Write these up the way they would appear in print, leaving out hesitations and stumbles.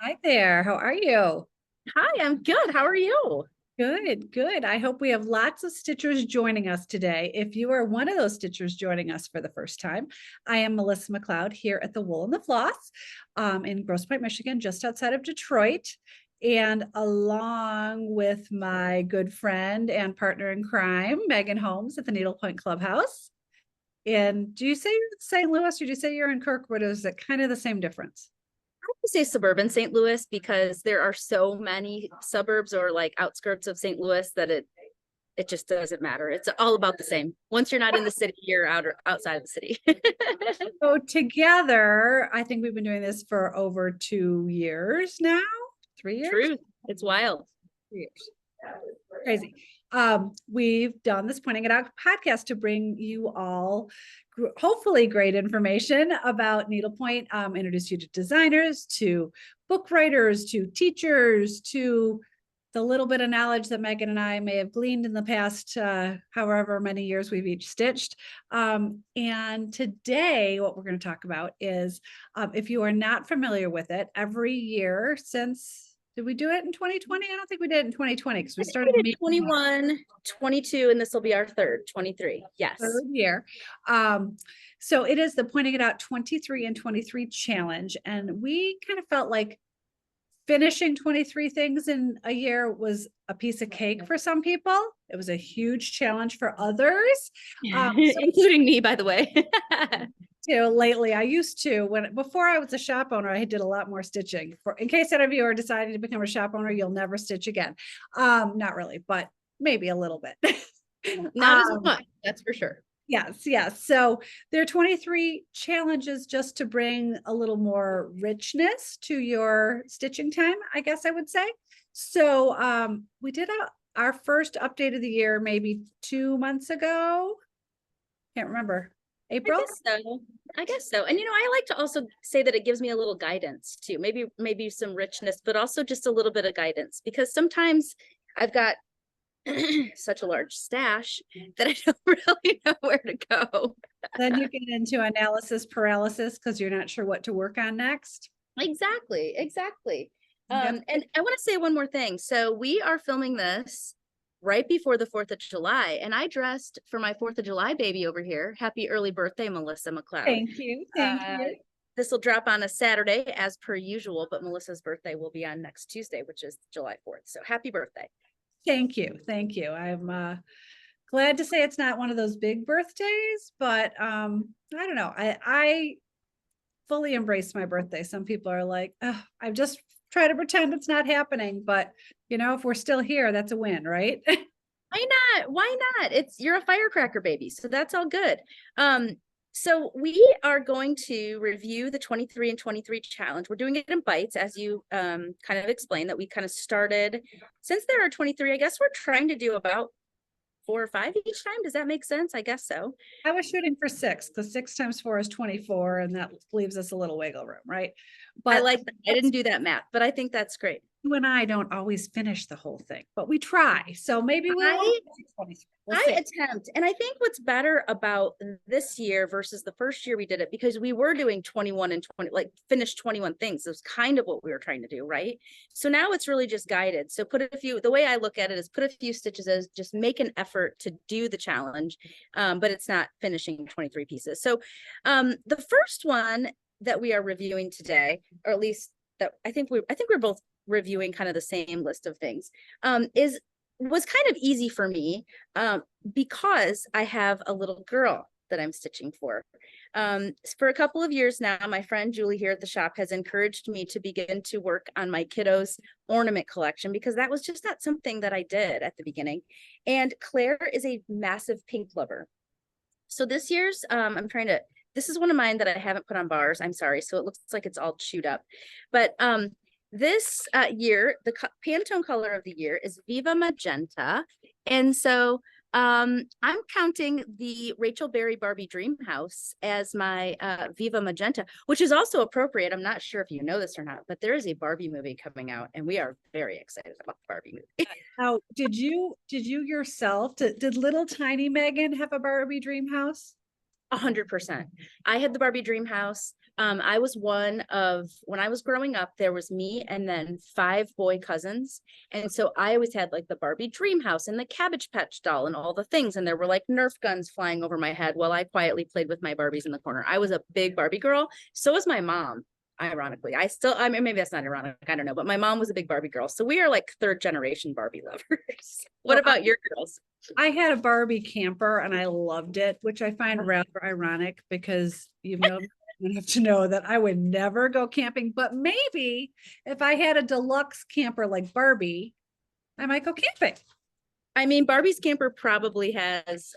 Hi there. How are you? Hi, I'm good. How are you? Good, good. I hope we have lots of stitchers joining us today. If you are one of those stitchers joining us for the first time, I am Melissa McLeod here at the Wool and the Floss in Grosse Pointe, Michigan, just outside of Detroit. And along with my good friend and partner in crime, Megan Holmes at the Needlepoint Clubhouse. And do you say you're in St. Louis or do you say you're in Kirkwood? Is it kind of the same difference? I would say suburban St. Louis because there are so many suburbs or like outskirts of St. Louis that it just doesn't matter. It's all about the same. Once you're not in the city, you're outside of the city. So together, I think we've been doing this for over 2 years now, 3 years. Truth. It's wild. 3 years. Crazy. We've done this Pointing It Out podcast to bring you all hopefully great information about needlepoint, introduce you to designers, to book writers, to teachers, to the little bit of knowledge that Megan and I may have gleaned in the past, however many years we've each stitched. And today, what we're going to talk about is, if you are not familiar with it, every year since, did we do it in 2020? I don't think we did it in 2020 because we started 21, 22, and this will be our third, 23. Yes. third year. So it is the Pointing It Out 23 and 23 challenge. And we kind of felt like finishing 23 things in a year was a piece of cake for some people. It was a huge challenge for others. Including me, by the way. Lately, I used to, before I was a shop owner, I did a lot more stitching. In case any of you are deciding to become a shop owner, you'll never stitch again. Not really, but maybe a little bit. Not as much, that's for sure. Yes, yes. So there are 23 challenges just to bring a little more richness to your stitching time, I guess I would say. So we did our first update of the year maybe 2 months ago. Can't remember. April? I guess so. And I like to also say that it gives me a little guidance too. Maybe some richness, but also just a little bit of guidance, because sometimes I've got such a large stash that I don't really know where to go. Then you get into analysis paralysis because you're not sure what to work on next. Exactly. Yep. And I want to say one more thing. So we are filming this right before the 4th of July, and I dressed for my 4th of July baby over here. Happy early birthday, Melissa McLeod. Thank you. Thank you. This will drop on a Saturday as per usual, but Melissa's birthday will be on next Tuesday, which is July 4th. So happy birthday. Thank you. Thank you. I'm glad to say it's not one of those big birthdays, but I don't know. I fully embrace my birthday. Some people are like, oh, I just try to pretend it's not happening, but if we're still here, that's a win, right? Why not? Why not? You're a firecracker baby, so that's all good. So we are going to review the 23 and 23 challenge. We're doing it in bites, as you kind of explained, that we kind of started. Since there are 23, I guess we're trying to do about 4 or 5 each time. Does that make sense? I guess so. I was shooting for 6 because 6 times 4 is 24, and that leaves us a little wiggle room, right? But I like that. I didn't do that math, but I think that's great. You and I don't always finish the whole thing, but we try. So maybe we'll attempt. And I think what's better about this year versus the first year we did it, because we were doing 21 and 20, like finish 21 things. It was kind of what we were trying to do, right? So now it's really just guided. So the way I look at it is put a few stitches as just make an effort to do the challenge, but it's not finishing 23 pieces. So the first one that we are reviewing today, or at least that I think we're both reviewing kind of the same list of things, was kind of easy for me because I have a little girl that I'm stitching for. For a couple of years now, my friend Julie here at the shop has encouraged me to begin to work on my kiddos' ornament collection, because that was just not something that I did at the beginning. And Claire is a massive pink lover. So this year's, this is one of mine that I haven't put on bars. I'm sorry. So it looks like it's all chewed up. But this year, the Pantone color of the year is Viva Magenta. And so I'm counting the Rachel Berry Barbie Dream House as my Viva Magenta, which is also appropriate. I'm not sure if you know this or not, but there is a Barbie movie coming out, and we are very excited about the Barbie movie. Now, did you yourself, did little tiny Megan have a Barbie Dream House? 100%. I had the Barbie dream house. I was one of, when I was growing up, there was me and then 5 boy cousins. And so I always had like the Barbie dream house and the Cabbage Patch doll and all the things. And there were like Nerf guns flying over my head while I quietly played with my Barbies in the corner. I was a big Barbie girl. So was my mom. Ironically, I mean, maybe that's not ironic. I don't know, but my mom was a big Barbie girl. So we are like 3rd generation Barbie lovers. What Well, about your girls? I had a Barbie camper and I loved it, which I find rather ironic because you've known enough to know that I would never go camping. But maybe if I had a deluxe camper like Barbie, I might go camping. I mean, Barbie's camper probably has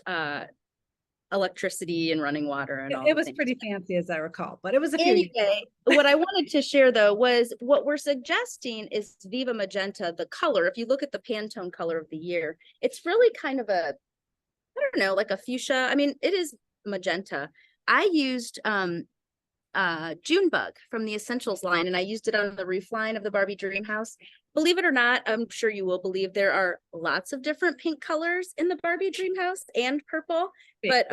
electricity and running water and all It the was things. pretty fancy as I recall, but it was a few years. Anyway, what I wanted to share though was what we're suggesting is Viva Magenta, the color. If you look at the Pantone color of the year, it's really kind of a, I don't know, like a fuchsia. I mean, it is magenta. I used Junebug from the Essentials line, and I used it on the roof line of the Barbie Dream House. Believe it or not, I'm sure you will believe there are lots of different pink colors in the Barbie Dream House and purple, but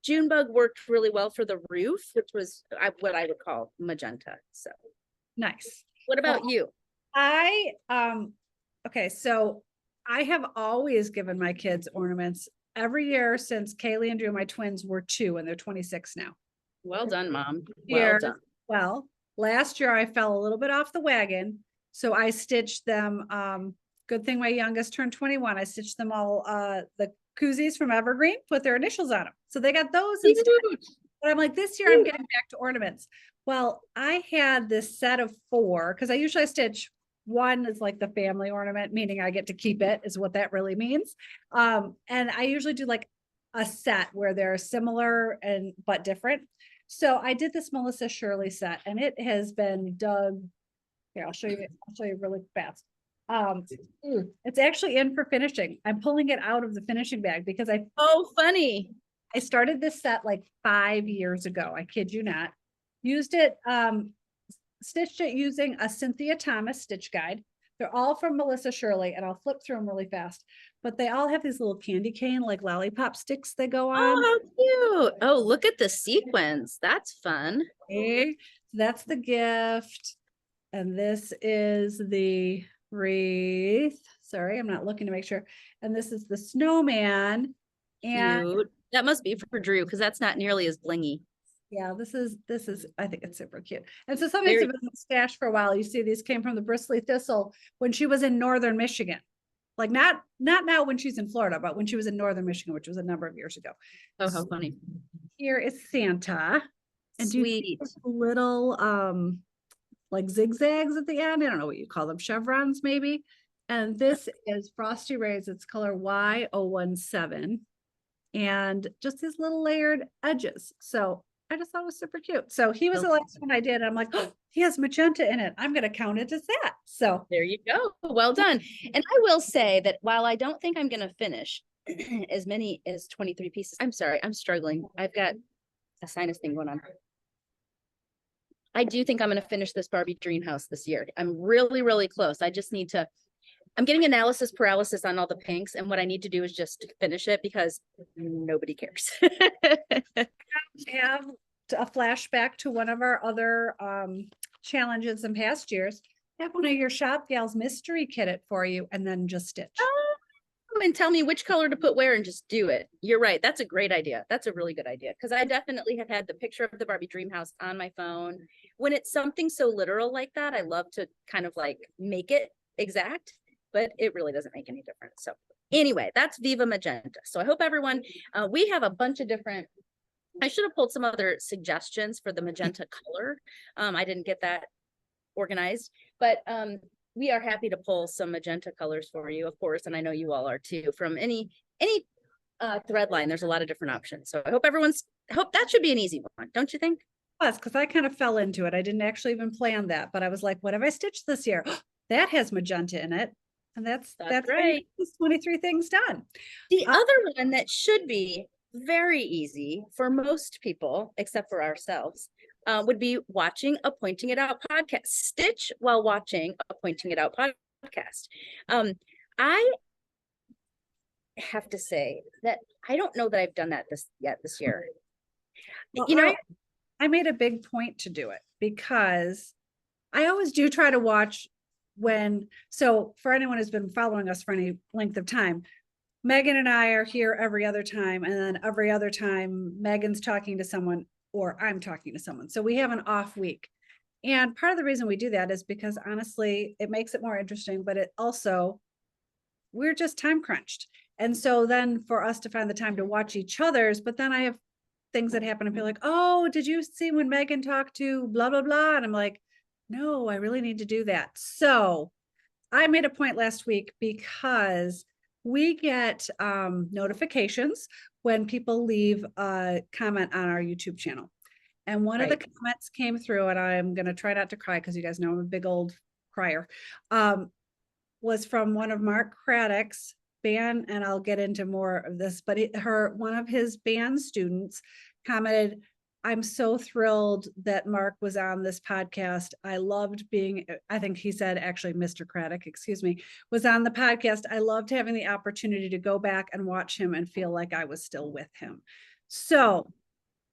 Junebug worked really well for the roof, which was what I would call magenta. So Nice. what about you? I okay, so I have always given my kids ornaments every year since Kaylee and Drew, my twins, were 2 and they're 26 now. Well done, Mom. Well done. Well, last year I fell a little bit off the wagon, so I stitched them. Good thing my youngest turned 21. I stitched them all the koozies from Evergreen, put their initials on them, so they got those instead. But I'm like, this year I'm getting back to ornaments. Well, I had this set of 4 because I usually stitch one is like the family ornament, meaning I get to keep it, is what that really means. And I usually do like a set where they're similar and but different. So I did this Melissa Shirley set, and it has been dug. Here, I'll show you really fast. It's actually in for finishing. I'm pulling it out of the finishing bag because Funny. I started this set like 5 years ago. I kid you not. Used it, stitched it using a Cynthia Thomas stitch guide. They're all from Melissa Shirley, and I'll flip through them really fast. But they all have these little candy cane, like lollipop sticks they go on. Oh, how cute. Oh, look at the sequins. That's fun. Okay. So that's the gift. And this is the wreath. Sorry, I'm not looking to make sure. And this is the snowman. And Cute. That must be for Drew because that's not nearly as blingy. yeah, this is, I think it's super cute. And so somebody's been stashed for a while. You see, these came from the bristly thistle when she was in Northern Michigan. Like not now when she's in Florida, but when she was in Northern Michigan, which was a number of years ago. Oh, how funny. Here is Santa. And Sweet. Little like zigzags at the end. I don't know what you call them, chevrons maybe. And this is Frosty Rays. It's color Y017. And just these little layered edges. So I just thought it was super cute. So he was the last one I did. And I'm like, oh, he has magenta in it. I'm going to count it as that. So there you go. Well done. And I will say that while I don't think I'm going to finish as many as 23 pieces, I'm sorry, I'm struggling. I've got a sinus thing going on. I do think I'm going to finish this Barbie Dream House this year. I'm really, really close. I just need to, I'm getting analysis paralysis on all the pinks. And what I need to do is just finish it because nobody cares. have a flashback to one of our other challenges in past years. Have one of your shop gals mystery kit it for you and then just stitch. And tell me which color to put where and just do it. You're right. That's a great idea. That's a really good idea. Because I definitely have had the picture of the Barbie Dream House on my phone. When it's something so literal like that, I love to kind of like make it exact, but it really doesn't make any difference. So anyway, that's Viva Magenta. So I hope everyone, we have a bunch of different, I should have pulled some other suggestions for the magenta color. I didn't get that organized, but we are happy to pull some magenta colors for you, of course, and I know you all are too. From any thread line, there's a lot of different options. So I hope hope that should be an easy one, don't you think? Yes, because I kind of fell into it. I didn't actually even plan that, but I was like, what have I stitched this year? That has magenta in it. And that's right. 23 things done. The other one that should be very easy for most people, except for ourselves, would be watching a Pointing It Out podcast. Stitch while watching a Pointing It Out podcast. I have to say that I don't know that I've done that this year. Well, You know, I made a big point to do it because I always do try to watch so for anyone who's been following us for any length of time, Megan and I are here every other time, and then every other time Megan's talking to someone or I'm talking to someone. So we have an off week. And part of the reason we do that is because honestly, it makes it more interesting, but it also, we're just time crunched. And so then for us to find the time to watch each other's, but then I have things that happen and feel like, oh, did you see when Megan talked to blah, blah, blah? And I'm like, no, I really need to do that. So I made a point last week because we get notifications when people leave a comment on our YouTube channel. And one of the comments came through, and I'm going to try not to cry because you guys know I'm a big old crier, was from one of Mark Craddock's band, and I'll get into more of this, but one of his band students commented, I'm so thrilled that Mark was on this podcast. I loved I think he said actually Mr. Craddock, excuse me, was on the podcast. I loved having the opportunity to go back and watch him and feel like I was still with him. So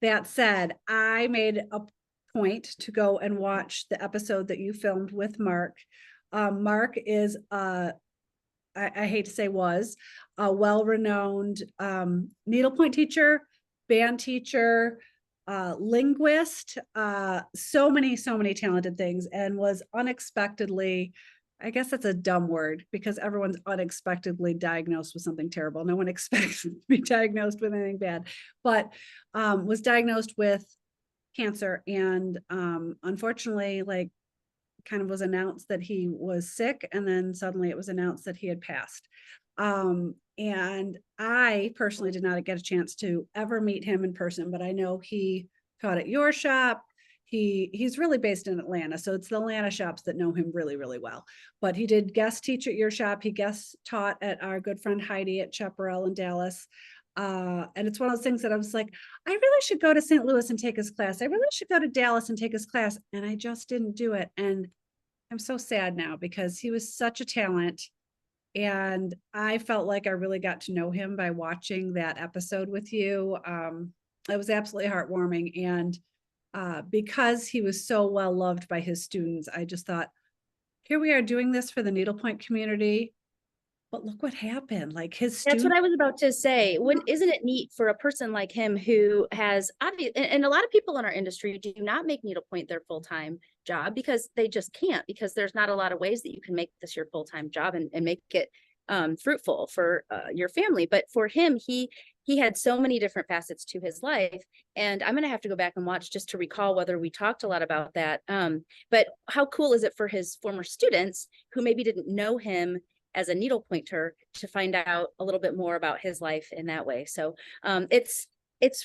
that said, I made a point to go and watch the episode that you filmed with Mark. Mark is I hate to say was a well-renowned needlepoint teacher, band teacher, linguist, so many talented things, and was unexpectedly, I guess that's a dumb word because everyone's unexpectedly diagnosed with something terrible. No one expects to be diagnosed with anything bad, but was diagnosed with cancer, and unfortunately, like, kind of was announced that he was sick, and then suddenly it was announced that he had passed. And I personally did not get a chance to ever meet him in person, but I know he taught at your shop. He's really based in Atlanta, so it's the Atlanta shops that know him really, really well. But he did guest teach at your shop. He guest taught at our good friend Heidi at Chaparral in Dallas. And it's one of those things that I was like, I really should go to St. Louis and take his class. I really should go to Dallas and take his class. And I just didn't do it. And I'm so sad now because he was such a talent. And I felt like I really got to know him by watching that episode with you. It was absolutely heartwarming. And because he was so well loved by his students, I just thought, here we are doing this for the needlepoint community. But look what happened. Like his That's what students. I was about to say. Isn't it neat for a person like him who has obvious, and a lot of people in our industry do not make needlepoint their full-time job because they just can't, because there's not a lot of ways that you can make this your full-time job and make it fruitful for your family. But for him, he had so many different facets to his life. And I'm going to have to go back and watch just to recall whether we talked a lot about that. But how cool is it for his former students who maybe didn't know him as a needlepointer to find out a little bit more about his life in that way. So it's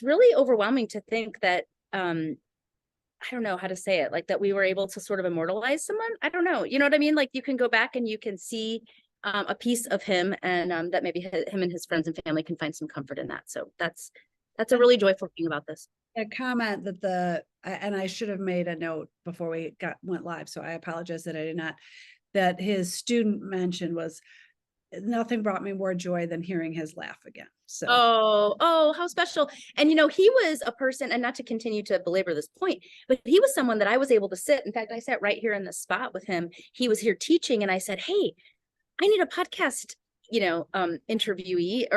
really overwhelming to think that I don't know how to say it, like that we were able to sort of immortalize someone. I don't know. You know what I mean? Like you can go back and you can see a piece of him, and that maybe him and his friends and family can find some comfort in that. So that's a really joyful thing about this. A comment that and I should have made a note before we went live, so I apologize that I did not, that his student mentioned was, nothing brought me more joy than hearing his laugh again. So oh, how special. And he was a person, and not to continue to belabor this point, but he was someone that I was able to sit. In fact, I sat right here in the spot with him. He was here teaching, and I said, hey, I need a podcast, interviewee.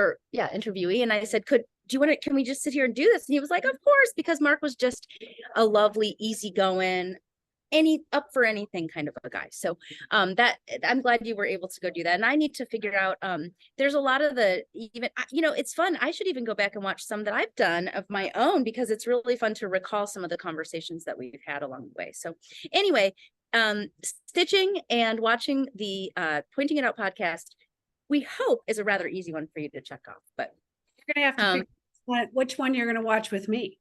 And I said, can we just sit here and do this? And he was like, of course, because Mark was just a lovely, easygoing, up for anything kind of a guy. So that I'm glad you were able to go do that. And I need to figure out, there's a lot of it's fun. I should even go back and watch some that I've done of my own, because it's really fun to recall some of the conversations that we've had along the way. So anyway, stitching and watching the Pointing It Out podcast, we hope, is a rather easy one for you to check off. But you're gonna have to pick which one you're gonna watch with me.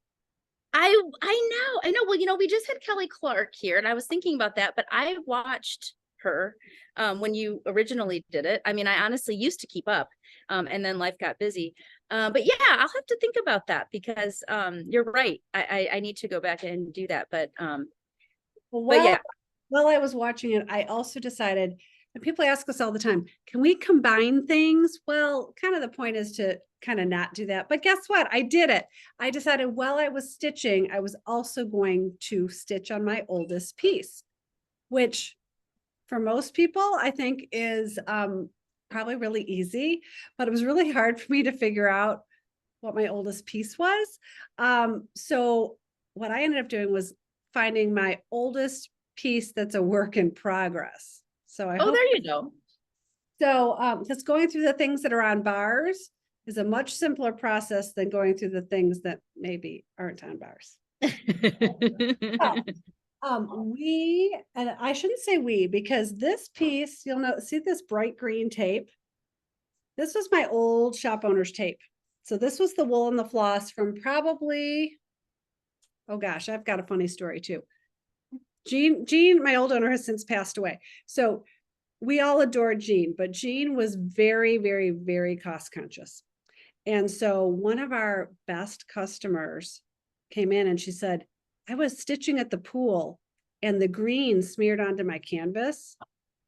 I know. Well, we just had Kelly Clark here, and I was thinking about that, but I watched her when you originally did it. I mean, I honestly used to keep up, and then life got busy. But yeah, I'll have to think about that, because you're right. I need to go back and do that. But yeah. While I was watching it, I also decided, and people ask us all the time, can we combine things? Well, kind of the point is to kind of not do that. But guess what? I did it. I decided while I was stitching, I was also going to stitch on my oldest piece, which for most people, I think is probably really easy, but it was really hard for me to figure out what my oldest piece was. So what I ended up doing was finding my oldest piece that's a work in progress. So I hope, there you go. so just going through the things that are on bars is a much simpler process than going through the things that maybe aren't on bars. And I shouldn't say we, because this piece, you'll know, see this bright green tape? This was my old shop owner's tape. So this was the wool and the floss from probably, oh gosh, I've got a funny story too. Jean, my old owner, has since passed away. So we all adored Jean, but Jean was very, very, very cost conscious. And so one of our best customers came in and she said, I was stitching at the pool and the green smeared onto my canvas.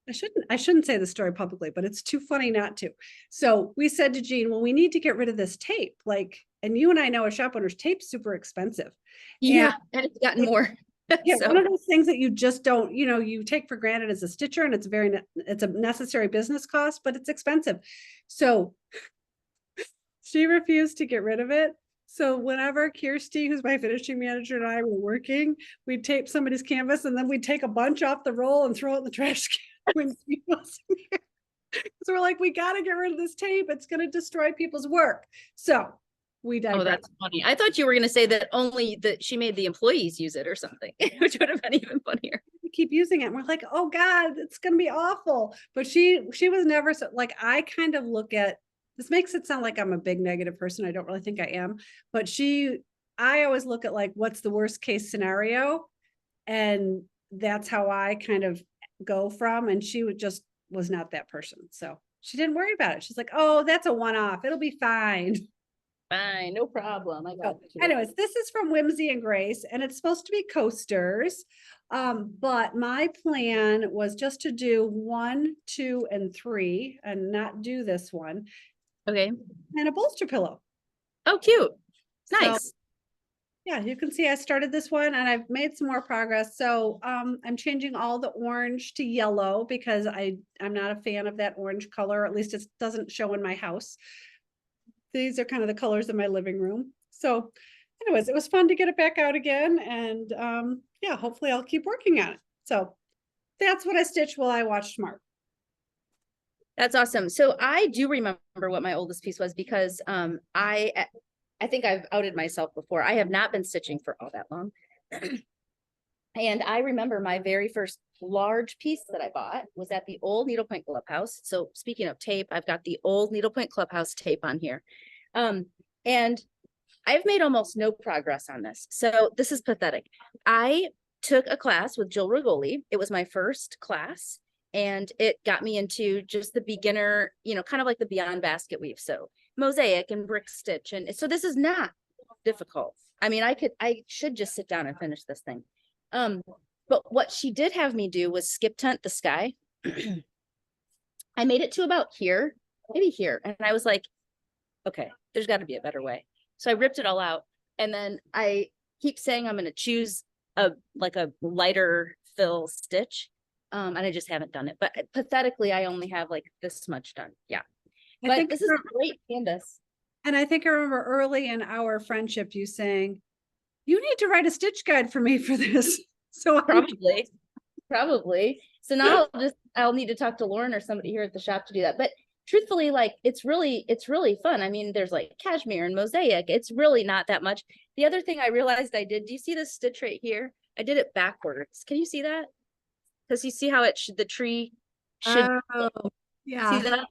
I shouldn't say the story publicly, but it's too funny not to. So we said to Jean, well, we need to get rid of this tape. Like, and you and I know a shop owner's tape's super expensive. Yeah, and it's gotten more. Yeah, So. one of those things that you just don't, you take for granted as a stitcher, and it's a necessary business cost, but it's expensive. So she refused to get rid of it. So whenever Kirsty, who's my finishing manager, and I were working, we'd tape somebody's canvas and then we'd take a bunch off the roll and throw it in the trash can when she wasn't here. So we're like, we got to get rid of this tape. It's going to destroy people's work. So we digress. Oh, that's funny. I thought you were going to say that only that she made the employees use it or something, which would have been even funnier. We keep using it. And we're like, oh God, it's going to be awful. But she was never so, like, I kind of look at, this makes it sound like I'm a big negative person. I don't really think I am, but I always look at like, what's the worst case scenario? And that's how I kind of go from, and she was not that person. So she didn't worry about it. She's like, oh, that's a one-off. It'll be fine. Fine, no problem. I got you. Anyways, this is from Whimsy and Grace, and it's supposed to be coasters. But my plan was just to do 1, 2, and 3 and not do this one. Okay. And a bolster pillow. Oh, cute. Nice. So, yeah, you can see I started this one and I've made some more progress. So I'm changing all the orange to yellow because I'm not a fan of that orange color. At least it doesn't show in my house. These are kind of the colors in my living room. So anyways, it was fun to get it back out again. And yeah, hopefully I'll keep working on it. So that's what I stitched while I watched Mark. That's awesome. So I do remember what my oldest piece was because I think I've outed myself before. I have not been stitching for all that long. And I remember my very first large piece that I bought was at the old Needlepoint Clubhouse. So speaking of tape, I've got the old Needlepoint Clubhouse tape on here. And I've made almost no progress on this. So this is pathetic. I took a class with Jill Rigoli. It was my first class. And it got me into just the beginner, kind of like the Beyond Basket Weave. So mosaic and brick stitch. And so this is not difficult. I mean, I should just sit down and finish this thing. But what she did have me do was skip tent the sky. I made it to about here, maybe here. And I was like, okay, there's got to be a better way. So I ripped it all out. And then I keep saying I'm going to choose a lighter fill stitch. And I just haven't done it. But pathetically, I only have like this much done. Yeah. But this is a great canvas. And I think I remember early in our friendship, you saying, you need to write a stitch guide for me for this. So probably. So now I'll need to talk to Lauren or somebody here at the shop to do that. But truthfully, like, it's really fun. I mean, there's like cashmere and mosaic. It's really not that much. The other thing I realized I did, do you see this stitch right here? I did it backwards. Can you see that? Because you see how the tree should, yeah. See that?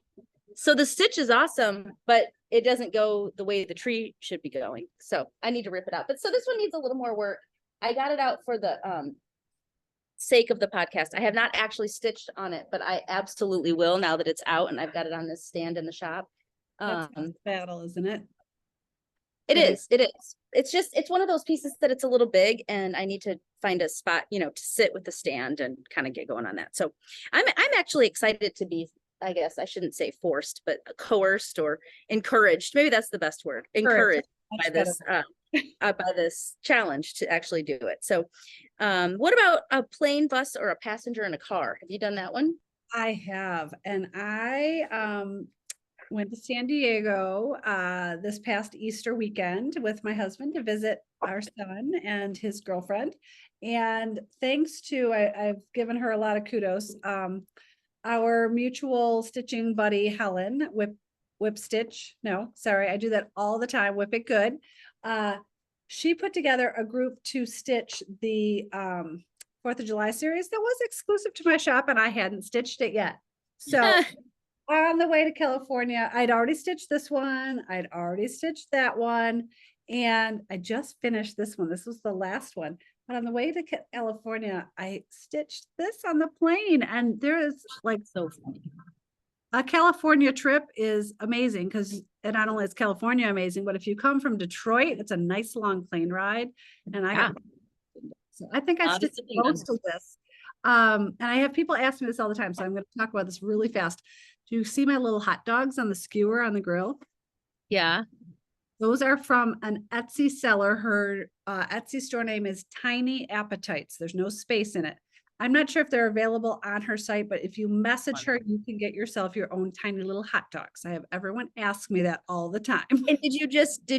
So the stitch is awesome, but it doesn't go the way the tree should be going. So I need to rip it out. But so this one needs a little more work. I got it out for the sake of the podcast. I have not actually stitched on it, but I absolutely will now that it's out and I've got it on this stand in the shop. That's a battle, isn't it? It is. It's one of those pieces that it's a little big and I need to find a spot, to sit with the stand and kind of get going on that. So I'm actually excited to be I guess I shouldn't say forced, but coerced or encouraged. Maybe that's the best word. Courage. Encouraged by this challenge to actually do it. So, what about a plane, bus, or a passenger in a car? Have you done that one? I have, and I went to San Diego this past Easter weekend with my husband to visit our son and his girlfriend. And thanks to, I've given her a lot of kudos. Our mutual stitching buddy, Helen, Whip Stitch. No, sorry, I do that all the time. Whip It Good. She put together a group to stitch the 4th of July series that was exclusive to my shop, and I hadn't stitched it yet. So on the way to California, I'd already stitched this one. I'd already stitched that one. And I just finished this one. This was the last one. But on the way to California, I stitched this on the plane. And there is like, So funny. a California trip is amazing because not only is California amazing, but if you come from Detroit, it's a nice long plane ride. And so I think I stitched most of this. And I have people ask me this all the time. So I'm going to talk about this really fast. Do you see my little hot dogs on the skewer on the grill? Yeah. Those are from an Etsy seller. Her Etsy store name is Tiny Appetites. There's no space in it. I'm not sure if they're available on her site, but if you message her, you can get yourself your own tiny little hot dogs. I have everyone ask me that all the time. And did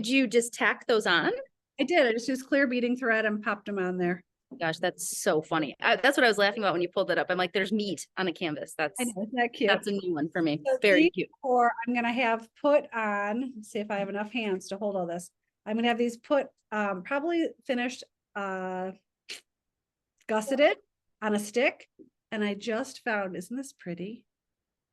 you just tack those on? I did. I just used clear beading thread and popped them on there. Gosh, that's so funny. That's what I was laughing about when you pulled that up. I'm like, there's meat on a canvas. I know, isn't that cute? That's a new one for me. So Very these cute. Or I'm gonna have put on, let's see if I have enough hands to hold all this. I'm gonna have these put probably finished gusseted on a stick. And I just found, isn't this pretty?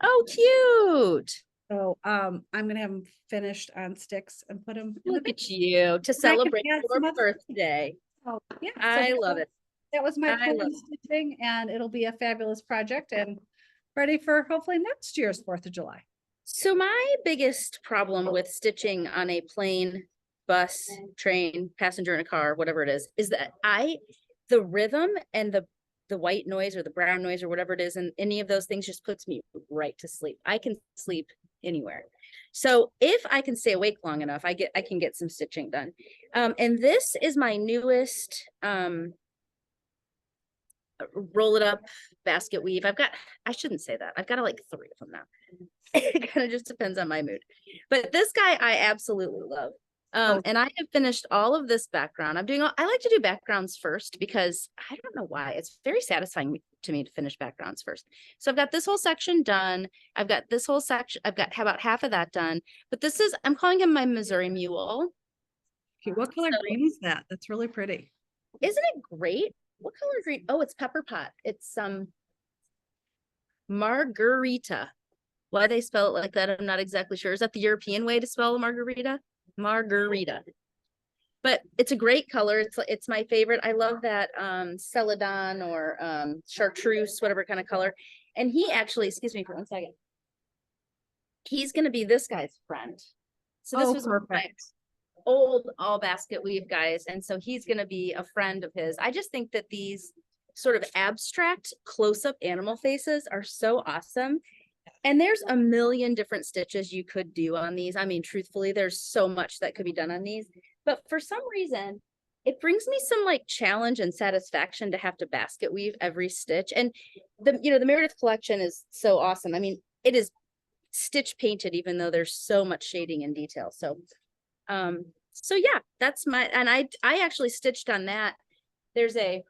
Oh, cute. So I'm gonna have them finished on sticks and put them in Look the at you to celebrate add your some other- birthday. Oh, yeah. So I love it. That was my I love plane stitching, and it'll be a fabulous project and ready for hopefully next year's 4th of July. So my biggest problem with stitching on a plane, bus, train, passenger in a car, whatever it is that the rhythm and the white noise or the brown noise or whatever it is, and any of those things just puts me right to sleep. I can sleep anywhere. So if I can stay awake long enough, I can get some stitching done. And this is my newest roll it up basket weave. I shouldn't say that. I've got like 3 of them now. It kind of just depends on my mood. But this guy I absolutely love. And I have finished all of this background. I like to do backgrounds first because I don't know why. It's very satisfying to me to finish backgrounds first. So I've got this whole section done. I've got this whole section. I've got about half of that done. But I'm calling him my Missouri Mule. Okay, what color green is that? That's really pretty. Isn't it great? What color green? Oh, it's pepper pot. It's margarita. Why they spell it like that, I'm not exactly sure. Is that the European way to spell margarita? Margarita. But it's a great color. It's my favorite. I love that celadon or chartreuse, whatever kind of color. And he actually, excuse me for 1 second. He's going to be this guy's friend. So this was perfect. Old all basket weave guys, and so he's going to be a friend of his. I just think that these sort of abstract close-up animal faces are so awesome, and there's a million different stitches you could do on these. I mean, truthfully, there's so much that could be done on these, but for some reason it brings me some like challenge and satisfaction to have to basket weave every stitch. And the Meredith collection is so awesome. I mean, it is stitch painted even though there's so much shading and detail. So yeah, that's and I actually stitched on that. There's a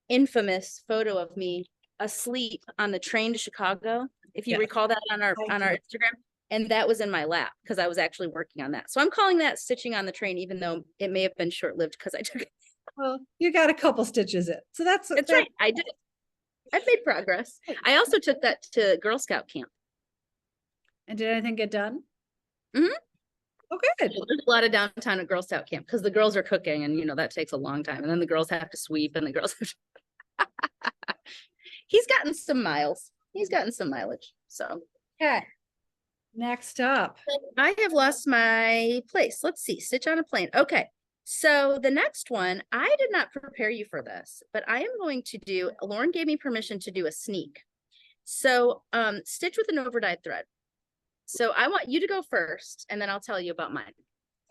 infamous photo of me asleep on the train to Chicago, if you recall that on our Instagram, and that was in my lap because I was actually working on that. So I'm calling that stitching on the train, even though it may have been short-lived because I took it. Well, you got a couple stitches in, so that's right. I did. I've made progress. I also took that to Girl Scout camp. And did anything get done? Mm-hmm. Oh, good. There's a lot of downtime at Girl Scout camp because the girls are cooking, and that takes a long time, and then the girls have to sweep, and the girls have to... He's gotten some miles. He's gotten some mileage. So okay. Next up, I have lost my place. Let's see. Stitch on a plane. Okay. So the next one, I did not prepare you for this, but I am going to do, Lauren gave me permission to do a sneak. So stitch with an overdyed thread. So I want you to go first, and then I'll tell you about mine.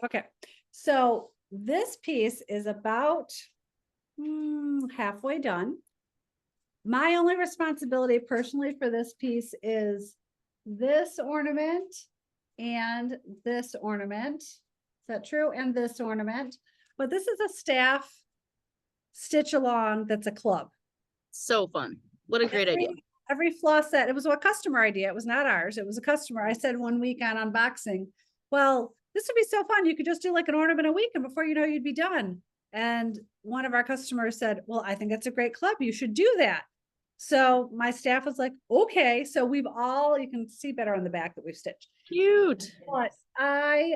Okay, so this piece is about halfway done. My only responsibility personally for this piece is this ornament and this ornament. Is that true? And this ornament. But this is a staff stitch along that's a club. So fun. What a great idea. Every floss set, it was a customer idea. It was not ours. It was a customer. I said one week on unboxing, well, this would be so fun. You could just do like an ornament a week, and before you know, you'd be done. And one of our customers said, well, I think that's a great club. You should do that. So my staff was like, okay. So we've all, you can see better on the back that we've stitched. Cute. But I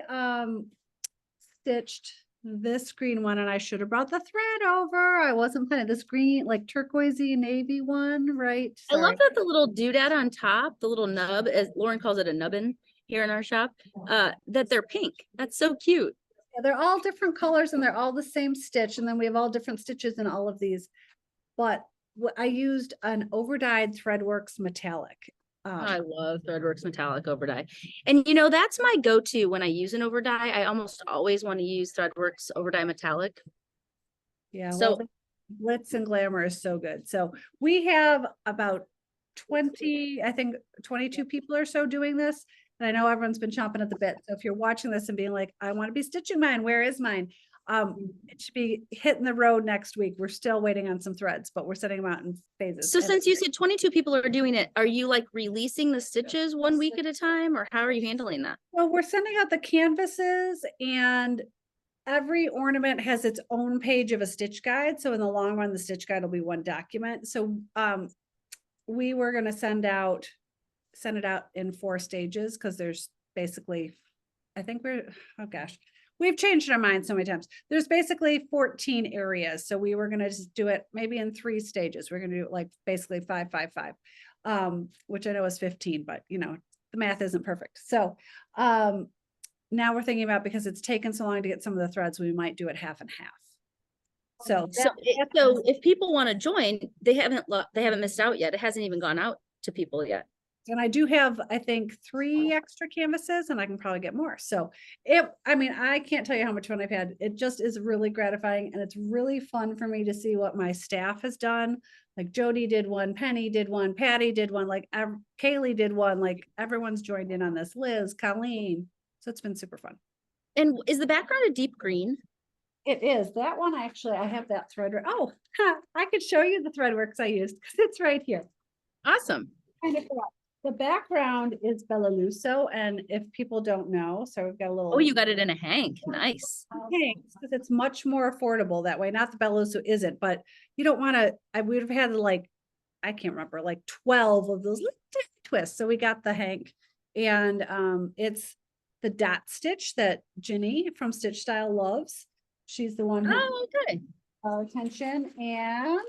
stitched this green one, and I should have brought the thread over. I wasn't planning this green, like turquoisey navy one, right? I love that the little doodad on top, the little nub, as Lauren calls it, a nubbin here in our shop, that they're pink. That's so cute. Yeah, they're all different colors and they're all the same stitch. And then we have all different stitches in all of these. But I used an Overdyed Threadworks metallic. I love Threadworks metallic overdye. And you know, that's my go-to when I use an overdye. I almost always want to use Threadworks overdye metallic. Yeah, so well, glitz and glamour is so good. So we have about 20, I think 22 people or so doing this. And I know everyone's been chomping at the bit. So if you're watching this and being like, I want to be stitching mine, where is mine? It should be hitting the road next week. We're still waiting on some threads, but we're setting them out in phases. So since you said 22 people are doing it, are you like releasing the stitches 1 week at a time, or how are you handling that? Well, we're sending out the canvases, and every ornament has its own page of a stitch guide. So in the long run, the stitch guide will be one document. So we were going to send it out in 4 stages, because there's basically, I think oh gosh, we've changed our minds so many times. There's basically 14 areas. So we were going to just do it maybe in 3 stages. We're going to do it like basically 5, 5, 5, which I know is 15, but you know, the math isn't perfect. So now we're thinking about, because it's taken so long to get some of the threads, we might do it half and half. So if people want to join, they haven't missed out yet. It hasn't even gone out to people yet. And I do have, I think, 3 extra canvases, and I can probably get more. So I mean, I can't tell you how much fun I've had. It just is really gratifying, and it's really fun for me to see what my staff has done. Like Jody did one, Penny did one, Patty did one, like Kaylee did one, like everyone's joined in on this, Liz, Colleen. So it's been super fun. And is the background a deep green? It is. That one, actually, I have that thread. Oh, I could show you the Threadworks I used, because it's right here. Awesome. Kind of forgot. The background is Bellaluso, and if people don't know, so we've got a little. Oh, you got it in a hank. Nice. Because it's much more affordable that way. Not the Bellaluso isn't, but you don't want to. I would have had like, I can't remember, like 12 of those little twists. So we got the hank, and it's the dot stitch that Ginny from Stitch Style loves. She's the one who. Oh, okay. Our attention, and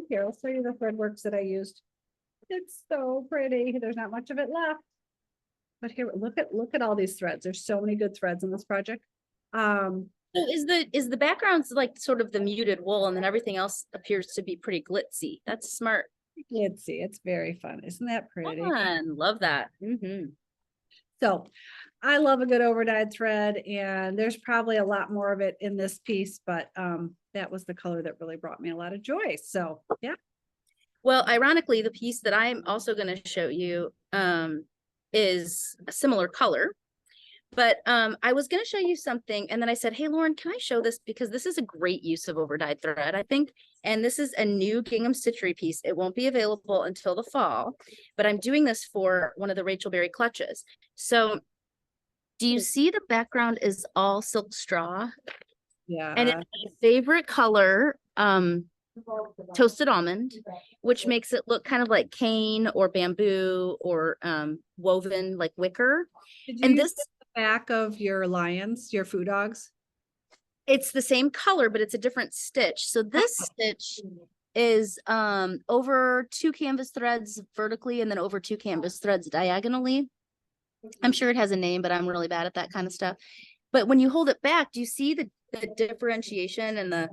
here, I'll show you the Threadworks that I used. It's so pretty. There's not much of it left, but here, look at all these threads. There's so many good threads in this project. So is the background's like sort of the muted wool, and then everything else appears to be pretty glitzy. That's smart. Glitzy. It's very fun. Isn't that pretty? Fun. Love that. So I love a good overdyed thread, and there's probably a lot more of it in this piece, but that was the color that really brought me a lot of joy. So yeah. Well, ironically, the piece that I'm also going to show you is a similar color, but I was going to show you something, and then I said, hey, Lauren, can I show this? Because this is a great use of overdyed thread, I think, and this is a new gingham stitchery piece. It won't be available until the fall, but I'm doing this for one of the Rachel Berry clutches. So do you see the background is all silk straw? Yeah. And it's my favorite color, toasted almond, which makes it look kind of like cane or bamboo or woven like wicker. And this is the back of your lions, your food dogs. It's the same color, but it's a different stitch. So this stitch is over 2 canvas threads vertically, and then over 2 canvas threads diagonally. I'm sure it has a name, but I'm really bad at that kind of stuff. But when you hold it back, do you see the differentiation and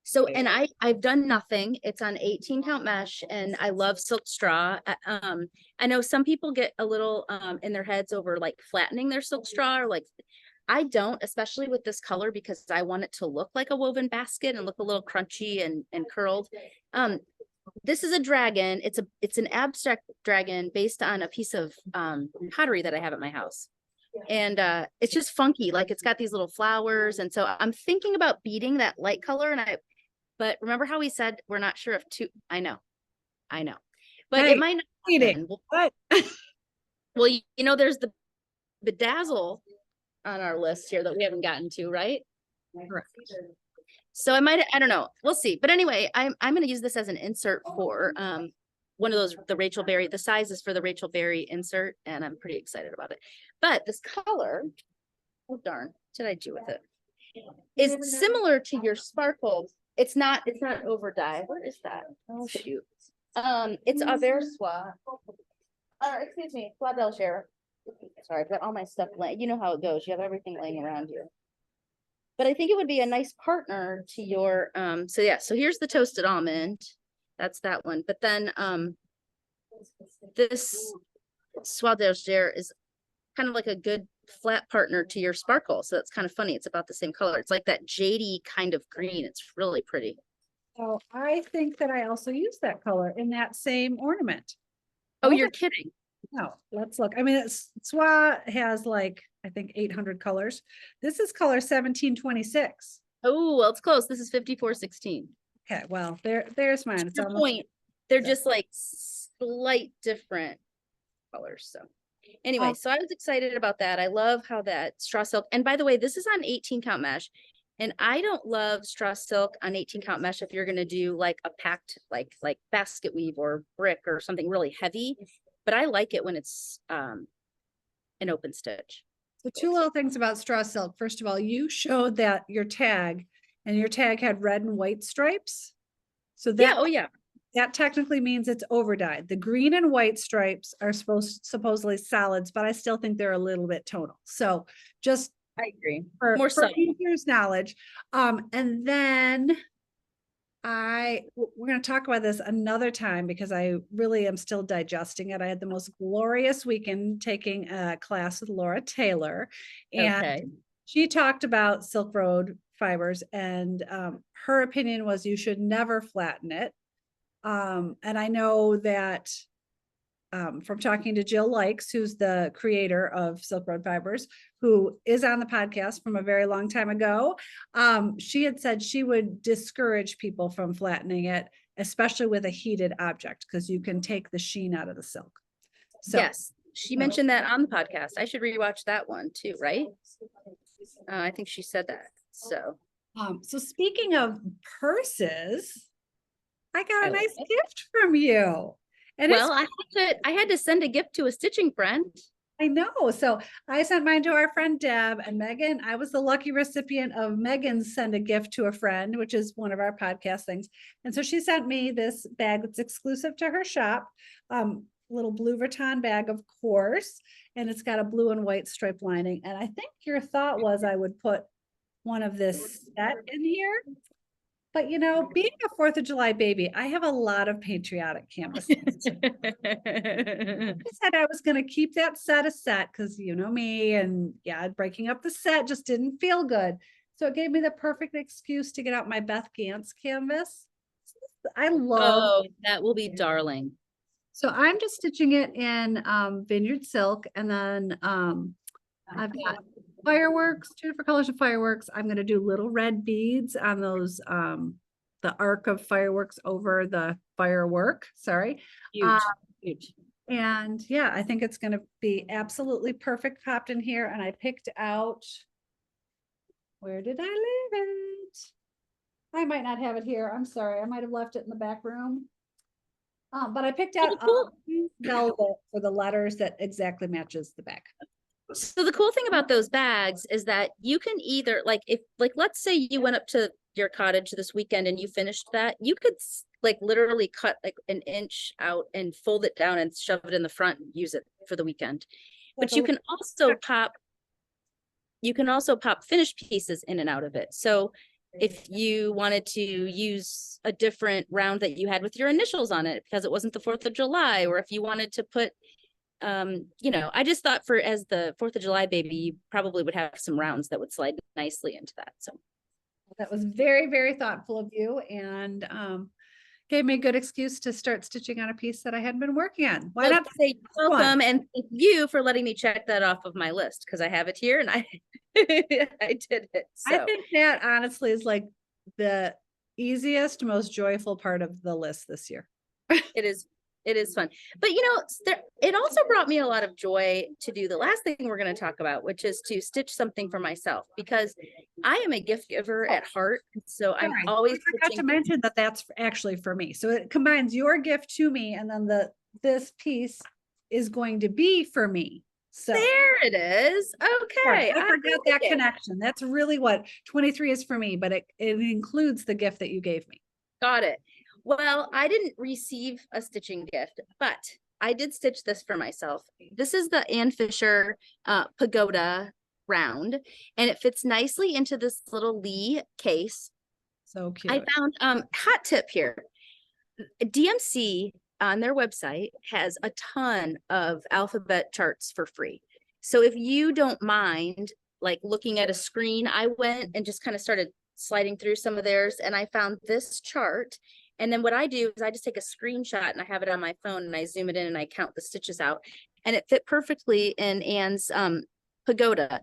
So, and I've done nothing. It's on 18 count mesh and I love silk straw. I know some people get a little in their heads over like flattening their silk straw, or like I don't, especially with this color, because I want it to look like a woven basket and look a little crunchy and curled. This is a dragon. It's an abstract dragon based on a piece of pottery that I have at my house. And it's just funky. Like it's got these little flowers. And so I'm thinking about beating that light color. But remember how we said we're not sure if I know. But Hey, it might not eating. What? Well, you know, there's the bedazzle on our list here that we haven't gotten to, right? Correct. So I don't know. We'll see. But anyway, I'm going to use this as an insert for one of those, the Rachel Berry. The size is for the Rachel Berry insert, and I'm pretty excited about it. But this color, oh darn, what did I do with it? Is similar to your sparkle. It's not Overdyed. What is that? Oh shoot. It's Aversois. Excuse me, Soie d'Alger. Sorry, I've got all my stuff laying. You know how it goes. You have everything laying around you. But I think it would be a nice partner to your so yeah, so here's the toasted almond. That's that one. But then this Soie d'Alger is kind of like a good flat partner to your sparkle. So that's kind of funny. It's about the same color. It's like that jadey kind of green. It's really pretty. So I think that I also use that color in that same ornament. Oh, you're kidding. No, let's look. I mean, Soie has like, I think 800 colors. This is color 1726. Oh, well, it's close. This is 5416. Okay, well, there's mine. It's Your almost point. They're just like slight different colors. So anyway, so I was excited about that. I love how that straw silk, and by the way, this is on 18 count mesh. And I don't love straw silk on 18 count mesh if you're going to do like a packed, like basket weave or brick or something really heavy. But I like it when it's an open stitch. So two little things about straw silk. First of all, you showed that your tag had red and white stripes. So that, yeah, oh yeah. That technically means it's overdyed. The green and white stripes are supposedly solids, but I still think they're a little bit tonal. So just I agree. For subtle. User's knowledge. And then we're going to talk about this another time because I really am still digesting it. I had the most glorious weekend taking a class with Laura Taylor, and she talked about Silk Road fibers, and her opinion was you should never flatten it. And I know that from talking to Jill Likes, who's the creator of Silk Road Fibers, who is on the podcast from a very long time ago. She had said she would discourage people from flattening it, especially with a heated object, because you can take the sheen out of the silk. So, yes, she mentioned that on the podcast. I should rewatch that one too, right? I think she said that. So, so speaking of purses, I got a nice gift from you. And well, I had to send a gift to a stitching friend. I know. So I sent mine to our friend Deb, and Megan. I was the lucky recipient of Megan's send a gift to a friend, which is one of our podcast things. And so she sent me this bag that's exclusive to her shop, little blue rattan bag, of course, and it's got a blue and white stripe lining. And I think your thought was I would put one of this set in here. But, you know, being a 4th of July baby, I have a lot of patriotic canvases. I said I was going to keep that set a set because you know me, and yeah, breaking up the set just didn't feel good. So it gave me the perfect excuse to get out my Beth Gantz canvas. I love. Oh, that will be darling. So I'm just stitching it in Vineyard Silk, and then I've got fireworks, 2 different colors of fireworks. I'm going to do little red beads on those, the arc of fireworks over the firework. Sorry. Huge. And yeah, I think it's going to be absolutely perfect popped in here. And I picked out, where did I leave it? I might not have it here. I'm sorry. I might have left it in the back room. But I picked out velvet for the letters that exactly matches the back. So the cool thing about those bags is that you can either let's say you went up to your cottage this weekend and you finished that, you could literally cut like an inch out and fold it down and shove it in the front and use it for the weekend. But you can also pop finished pieces in and out of it. So if you wanted to use a different round that you had with your initials on it because it wasn't the 4th of July, or if you wanted to put, you know, I just thought as the 4th of July baby, you probably would have some rounds that would slide nicely into that. So that was very, very thoughtful of you, and gave me a good excuse to start stitching on a piece that I hadn't been working on. Why not say welcome and thank you for letting me check that off of my list, because I have it here and I I did it. So I think that honestly is like the easiest, most joyful part of the list this year. it is fun. But you know, it also brought me a lot of joy to do the last thing we're going to talk about, which is to stitch something for myself, because I am a gift giver at heart. So I'm always I forgot to mention that that's actually for me. So it combines your gift to me, and then this piece is going to be for me. So there it is. Okay. I forgot that connection. That's really what 23 is for me, but it includes the gift that you gave me. Got it. Well, I didn't receive a stitching gift, but I did stitch this for myself. This is the Ann Fisher Pagoda round, and it fits nicely into this little Lee case. So cute. I found hot tip here. DMC on their website has a ton of alphabet charts for free. So if you don't mind like looking at a screen, I went and just kind of started sliding through some of theirs, and I found this chart. And then what I do is I just take a screenshot and I have it on my phone and I zoom it in and I count the stitches out, and it fit perfectly in Anne's pagoda.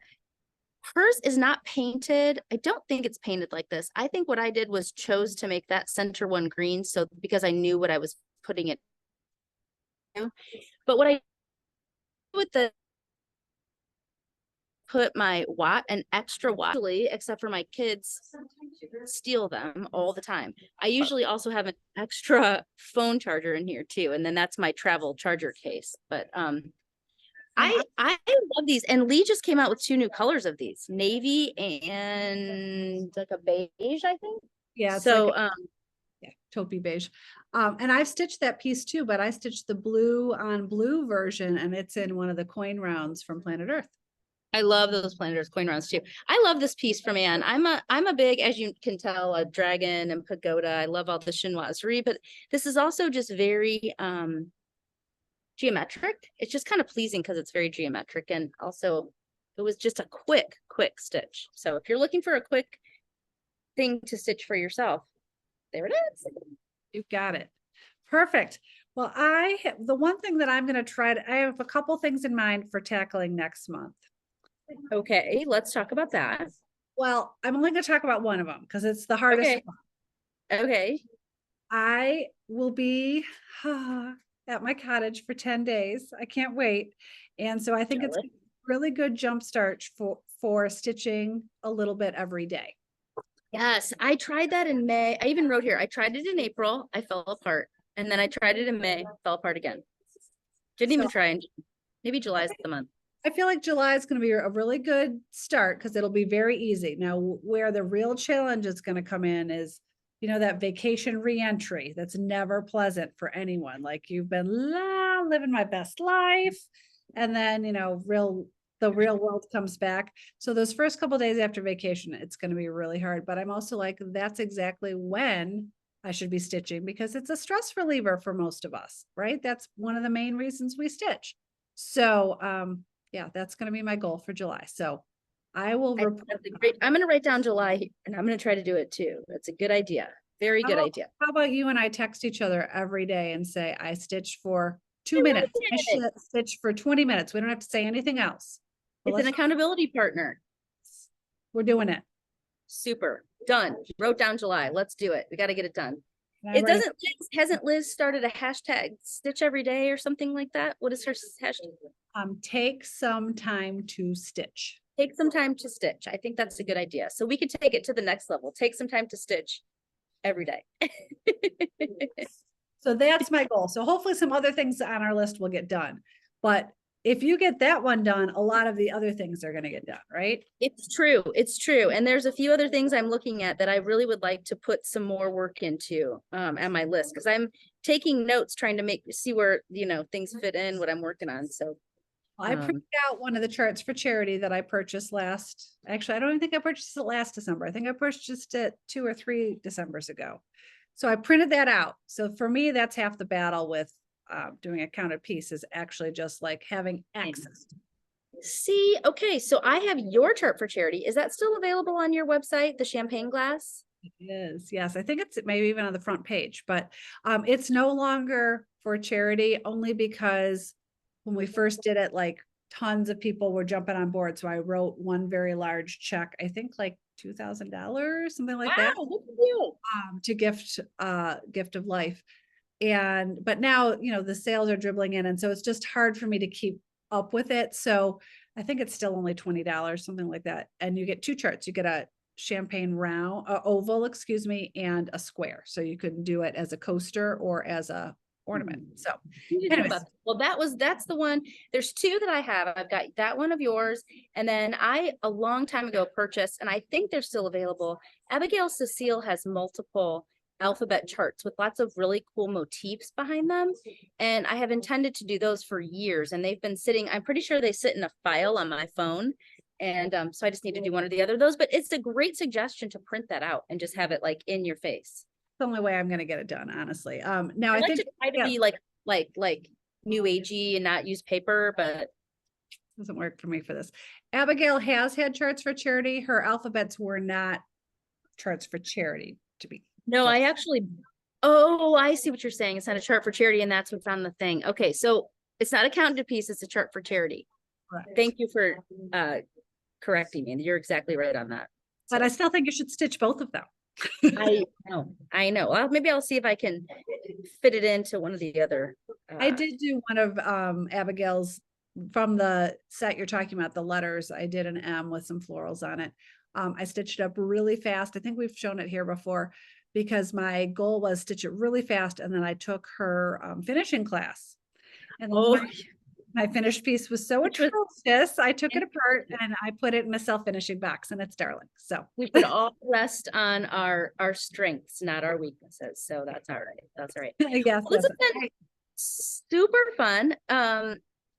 Hers is not painted. I don't think it's painted like this. I think what I did was chose to make that center one green. So because I knew what I was putting it. But what I with the put my an extra watt, except for my kids steal them all the time. I usually also have an extra phone charger in here too, and then that's my travel charger case. But I love these, and Lee just came out with 2 new colors of these, navy and like a beige, I think. Yeah. So like yeah, taupey beige. And I've stitched that piece too, but I stitched the blue on blue version, and it's in one of the coin rounds from Planet Earth. I love those Planet Earth coin rounds too. I love this piece from Anne. I'm a big, as you can tell, a dragon and pagoda. I love all the chinoiserie, but this is also just very geometric. It's just kind of pleasing because it's very geometric, and also it was just a quick stitch. So if you're looking for a quick thing to stitch for yourself, there it is. You got it. Perfect. Well, the one thing that I'm going to try I have a couple things in mind for tackling next month. Okay, let's talk about that. Well, I'm only going to talk about one of them because it's the hardest one. Okay. I will be at my cottage for 10 days. I can't wait. And so I think it's a really good jumpstart for stitching a little bit every day. Yes, I tried that in May. I even wrote here, I tried it in April, I fell apart. And then I tried it in May, fell apart again. Didn't even try in maybe July is the month. I feel like July is going to be a really good start because it'll be very easy. Now, where the real challenge is going to come in is, you know, that vacation reentry. That's never pleasant for anyone. Like you've been living my best life, and then, you know, the real world comes back. So those first couple of days after vacation, it's going to be really hard. But I'm also like, that's exactly when I should be stitching, because it's a stress reliever for most of us, right? That's one of the main reasons we stitch. So, yeah, that's going to be my goal for July. So I will report. I'm going to write down July, and I'm going to try to do it too. That's a good idea. Very good idea. How about you and I text each other every day and say, I stitched for 2 minutes. I stitched for 20 minutes. We don't have to say anything else. It's an accountability partner. We're doing it. Super. Done. Wrote down July. Let's do it. We got to get it done. It doesn't, hasn't Liz started a hashtag stitch every day or something like that? What is her hashtag? Take some time to stitch. Take some time to stitch. I think that's a good idea. So we could take it to the next level. Take some time to stitch every day. So that's my goal. So hopefully some other things on our list will get done. But if you get that one done, a lot of the other things are going to get done, right? It's true. It's true. And there's a few other things I'm looking at that I really would like to put some more work into on my list, because I'm taking notes, trying to see where, you know, things fit in what I'm working on. So I printed out one of the charts for charity that I purchased actually, I don't even think I purchased it last December. I think I purchased it 2 or 3 Decembers ago. So I printed that out. So for me, that's half the battle with doing a counted piece, is actually just like having access. See, okay, so I have your chart for charity. Is that still available on your website, the champagne glass? It is, yes. I think it's maybe even on the front page, but it's no longer for charity, only because when we first did it, like tons of people were jumping on board. So I wrote one very large check, I think like $2,000, something like that, Wow, look at you. to gift of life. But now, the sales are dribbling in. And so it's just hard for me to keep up with it. So I think it's still only $20, something like that. And you get 2 charts. You get a champagne oval, excuse me, and a square. So you could do it as a coaster or as a ornament. So anyways. Well, that's the one. There's 2 that I have. I've got that one of yours. And then I, a long time ago, purchased, and I think they're still available. Abigail Cecile has multiple alphabet charts with lots of really cool motifs behind them. And I have intended to do those for years. And they've been sitting, I'm pretty sure they sit in a file on my phone. And so I just need to do one or the other of those. But it's a great suggestion to print that out and just have it like in your face. The only way I'm going to get it done, honestly. Now I think to try to be like new agey and not use paper, but doesn't work for me for this. Abigail has had charts for charity. Her alphabets were not charts for charity to be. No, I actually, I see what you're saying. It's not a chart for charity, and that's what's on the thing. Okay, so it's not a counted piece, it's a chart for charity. Correct. Thank you for correcting me. You're exactly right on that. But I still think you should stitch both of them. I know. Well, maybe I'll see if I can fit it into one of the other. I did do one of Abigail's from the set you're talking about, the letters. I did an M with some florals on it. I stitched it up really fast. I think we've shown it here before, because my goal was stitch it really fast. And then I took her finishing class. And then my finished piece was so atrocious. I took it apart and I put it in a self-finishing box, and it's darling. So we could all rest on our strengths, not our weaknesses. So that's all right. That's all right. Yes, well, this has been super fun.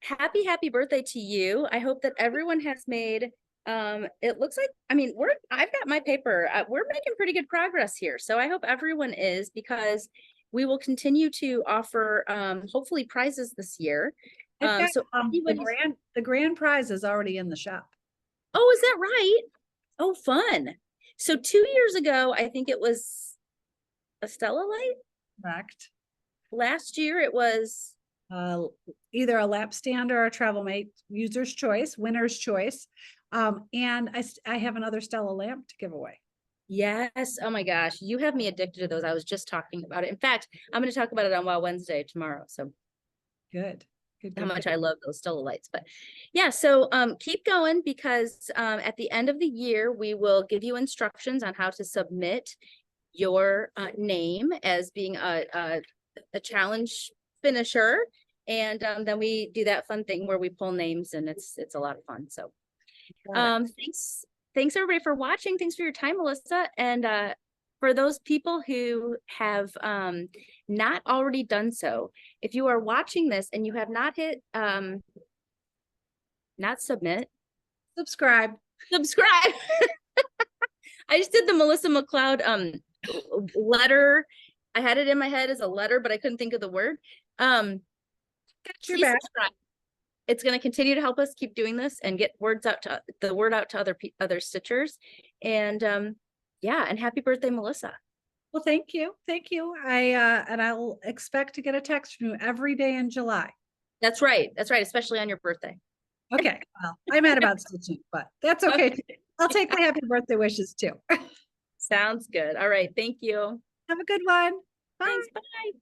Happy birthday to you. I hope that everyone has made it looks like, I mean, I've got my paper. We're making pretty good progress here. So I hope everyone is, because we will continue to offer hopefully prizes this year. So the grand prize is already in the shop. Oh, is that right? Oh, fun. So 2 years ago, I think it was a Stella light. Correct. Last year it was either a lap stand or a travel mate, user's choice, winner's choice. And I have another Stella lamp to give away. Yes. Oh my gosh. You have me addicted to those. I was just talking about it. In fact, I'm going to talk about it on Wow Wednesday tomorrow. So good. How much I love those Stella lights. But yeah, so keep going, because at the end of the year, we will give you instructions on how to submit your name as being a challenge finisher. And then we do that fun thing where we pull names, and it's a lot of fun. So thanks everybody for watching. Thanks for your time, Melissa. And for those people who have not already done so, if you are watching this and you have not hit not submit, subscribe. I just did the Melissa McLeod letter. I had it in my head as a letter, but I couldn't think of the word. Please subscribe. It's going to continue to help us keep doing this and get the word out to other stitchers. And yeah, and happy birthday, Melissa. Well, thank you. And I'll expect to get a text from you every day in July. That's right, especially on your birthday. Okay, well, I'm mad about stitching, but that's okay. I'll take the happy birthday wishes too. Sounds good. All right, thank you. Have a good one. Bye. Thanks. Bye.